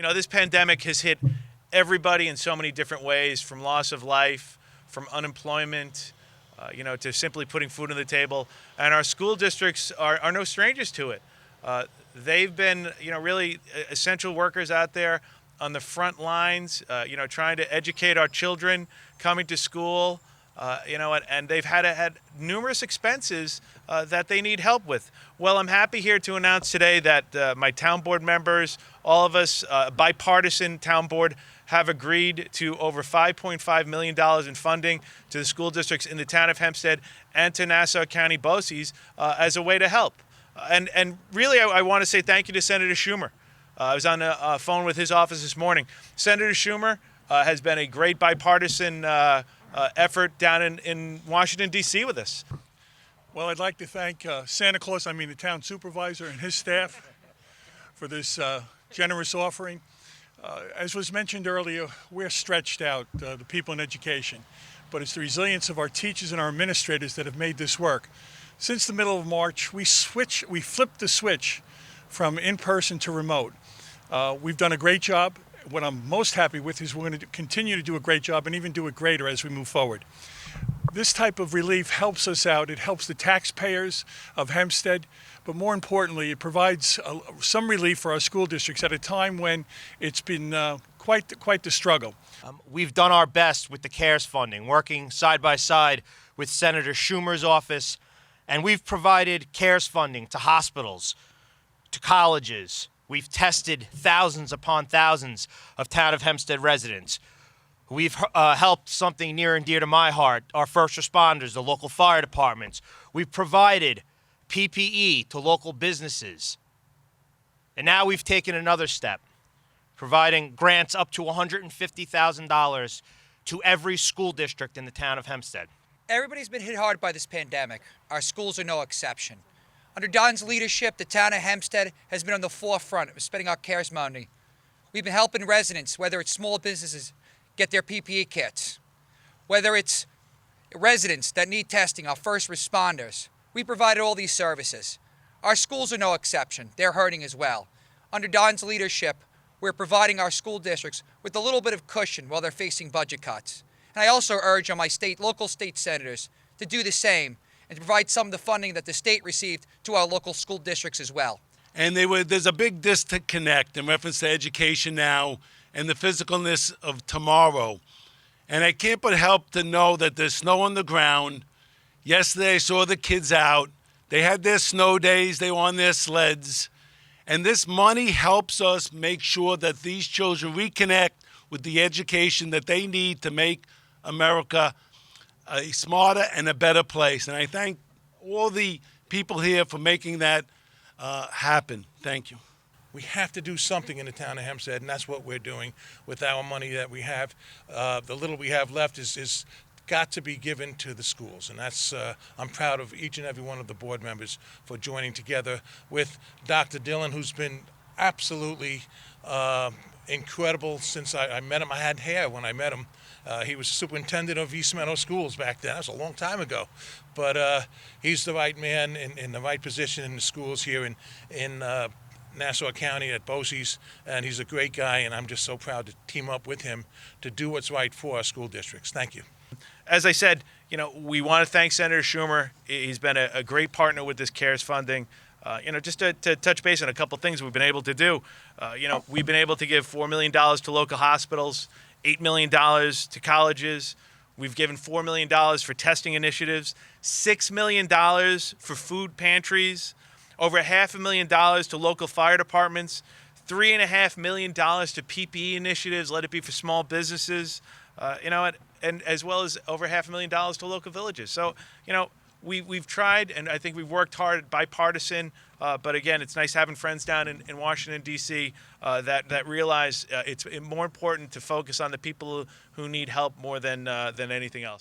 This pandemic has hit everybody in so many different ways, from loss of life, from unemployment, to simply putting food on the table. And our school districts are no strangers to it. They've been, really essential workers out there on the front lines, trying to educate our children coming to school, and they've had numerous expenses that they need help with. Well, I'm happy here to announce today that my town board members, all of us, bipartisan town board, have agreed to over $5.5 million in funding to the school districts in the town of Hempstead and to Nassau County BOCES as a way to help. And really, I want to say thank you to Senator Schumer. I was on the phone with his office this morning. Senator Schumer has been a great bipartisan effort down in Washington, D.C. with us. Well, I'd like to thank the town supervisor and his staff for this generous offering. As was mentioned earlier, we're stretched out, the people in education, but it's the resilience of our teachers and our administrators that have made this work. Since the middle of March, we flipped the switch from in-person to remote. We've done a great job. What I'm most happy with is we're going to continue to do a great job and even do it greater as we move forward. This type of relief helps us out. It helps the taxpayers of Hempstead, but more importantly, it provides some relief for our school districts at a time when it's been quite the struggle. We've done our best with the CARES funding, working side by side with Senator Schumer's office, and we've provided CARES funding to hospitals, to colleges. We've tested thousands upon thousands of town of Hempstead residents. We've helped something near and dear to my heart, our first responders, the local fire departments. We've provided PPE to local businesses. And now we've taken another step, providing grants up to $150,000 to every school district in the town of Hempstead. Everybody's been hit hard by this pandemic. Our schools are no exception. Under Don's leadership, the town of Hempstead has been on the forefront of spending our CARES money. We've been helping residents, whether it's small businesses, get their PPE kits, whether it's residents that need testing, our first responders. We provided all these services. Our schools are no exception. They're hurting as well. Under Don's leadership, we're providing our school districts with a little bit of cushion while they're facing budget cuts. And I also urge on my local state senators to do the same and to provide some of the funding that the state received to our local school districts as well. And there's a big disconnect in reference to education now and the physicalness of tomorrow. And I can't but help to know that there's snow on the ground. Yesterday I saw the kids out. They had their snow days. They were on their sleds. And this money helps us make sure that these children reconnect with the education that they need to make America a smarter and a better place. And I thank all the people here for making that happen. Thank you. We have to do something in the town of Hempstead, and that's what we're doing with our money that we have. The little we have left is got to be given to the schools, and that's I'm proud of each and every one of the board members for joining together with Dr. Dillon, who's been absolutely incredible since I met him. I had hair when I met him. He was superintendent of East Meadow Schools back then. That was a long time ago. But he's the right man in the right position in the schools here in Nassau County at BOCES, and he's a great guy, and I'm just so proud to team up with him to do what's right for our school districts. Thank you. As I said, we want to thank Senator Schumer. He's been a great partner with this CARES funding. Just to touch base on a couple things we've been able to do. We've been able to give $4 million to local hospitals, $8 million to colleges. We've given $4 million for testing initiatives, $6 million for food pantries, over $500,000 to local fire departments, $3.5 million to PPE initiatives, let it be for small businesses, and as well as over $500,000 to local villages. So, we've tried, and I think we've worked hard, bipartisan. But again, it's nice having friends down in Washington, D.C. That realize it's more important to focus on the people who need help more than anything else.